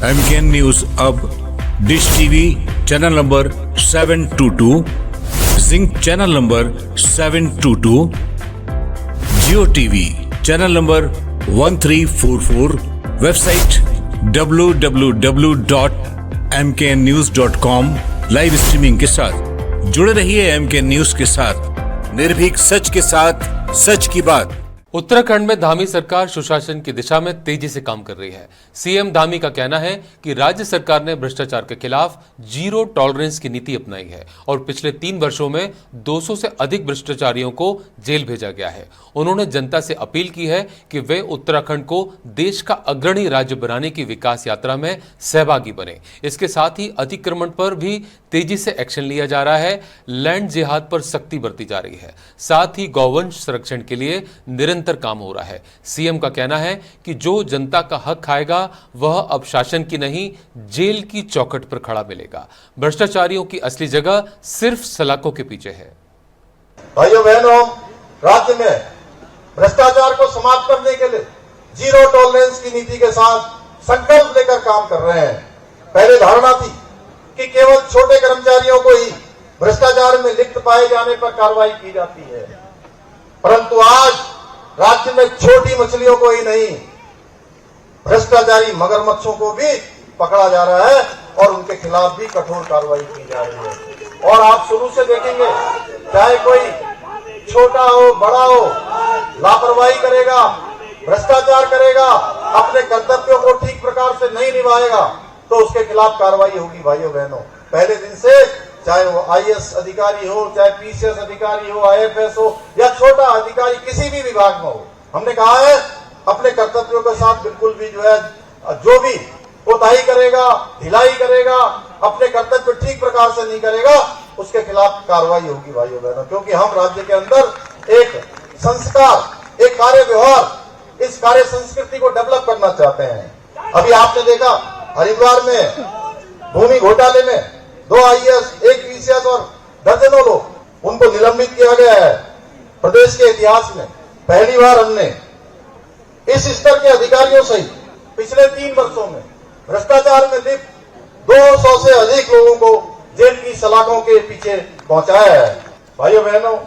MKN news अब dish TV channel number 722, जिंक channel number 722, Jio TV channel number 1344, website www.mknnews.com live streaming के साथ जुड़े रहिए MKN न्यूज के साथ, निर्भीक सच के साथ, सच की बात। उत्तराखंड में धामी सरकार सुशासन की दिशा में तेजी से काम कर रही है। सीएम धामी का कहना है कि राज्य सरकार ने भ्रष्टाचार के खिलाफ जीरो टॉलरेंस की नीति अपनाई है और पिछले 3 वर्षों में 200 से अधिक भ्रष्टाचारियों को जेल भेजा गया है। उन्होंने जनता से अपील की है कि वे उत्तराखंड को देश का अग्रणी राज्य बनाने की विकास यात्रा में सहभागी बने। इसके साथ ही अतिक्रमण पर भी तेजी से एक्शन लिया जा रहा है। लैंड जिहाद पर सख्ती बरती जा रही है। साथ ही गौवंश संरक्षण के लिए निरंतर काम हो रहा है। सीएम का कहना है कि जो जनता का हक खाएगा वह अब शासन की नहीं, जेल की चौखट पर खड़ा मिलेगा। भ्रष्टाचारियों की असली जगह सिर्फ सलाखों के पीछे है। भाइयों बहनों, राज्य में भ्रष्टाचार को समाप्त करने के लिए जीरो टॉलरेंस की नीति के साथ संकल्प लेकर काम कर रहे हैं। पहले धारणा थी कि केवल छोटे कर्मचारियों को ही भ्रष्टाचार में लिप्त पाए जाने पर कार्रवाई की जाती है, परंतु आज राज्य में छोटी मछलियों को ही नहीं, भ्रष्टाचारी मगरमच्छों को भी पकड़ा जा रहा है और उनके खिलाफ भी कठोर कार्रवाई की जा रही है। और आप शुरू से देखेंगे, चाहे कोई छोटा हो बड़ा हो, लापरवाही करेगा, भ्रष्टाचार करेगा, अपने कर्तव्यों को ठीक प्रकार से नहीं निभाएगा तो उसके खिलाफ कार्रवाई होगी। भाइयों बहनों, पहले दिन से चाहे वो IAS अधिकारी हो, चाहे PCS अधिकारी हो, IFS हो या छोटा अधिकारी किसी भी विभाग में हो, हमने कहा है अपने कर्तव्यों के साथ बिल्कुल भी जो भी कोताही करेगा, ढिलाई करेगा, अपने कर्तव्य ठीक प्रकार से नहीं करेगा, उसके खिलाफ कार्रवाई होगी। भाइयों बहनों, क्योंकि हम राज्य के अंदर एक संस्कार, एक कार्य व्यवहार, इस कार्य संस्कृति को डेवलप करना चाहते हैं। अभी आपने देखा हरिद्वार में भूमि घोटाले में 2 IAS, 1 PCS और दर्जनों लोग, उनको निलंबित किया गया है। प्रदेश के इतिहास में पहली बार हमने इस स्तर के अधिकारियों सहित पिछले 3 वर्षों में भ्रष्टाचार में लिप्त 200 से अधिक लोगों को जेल की सलाखों के पीछे पहुंचाया है। भाइयों बहनों,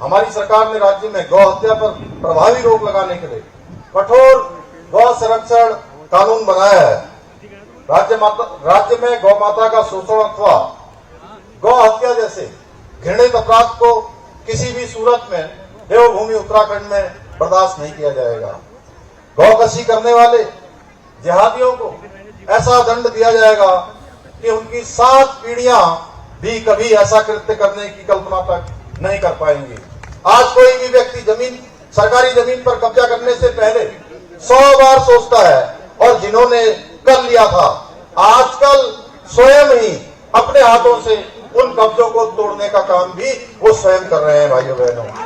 हमारी सरकार ने राज्य में गौ हत्या पर प्रभावी रोक लगाने के लिए कठोर गौ संरक्षण कानून बनाया है। राज्य में गौ माता का शोषण अथवा गौ हत्या जैसे घृणित अपराध को किसी भी सूरत में देवभूमि उत्तराखंड में बर्दाश्त नहीं किया जाएगा। गौकशी करने वाले जिहादियों को ऐसा दंड दिया जाएगा कि उनकी 7 पीढ़ियां भी कभी ऐसा कृत्य करने की कल्पना तक नहीं कर पाएंगे। आज कोई भी व्यक्ति सरकारी जमीन पर कब्जा करने से पहले 100 बार सोचता है और जिन्होंने कर लिया था आजकल स्वयं ही अपने हाथों से उन कब्जों को तोड़ने का काम भी वो स्वयं कर रहे हैं। भाइयों बहनों,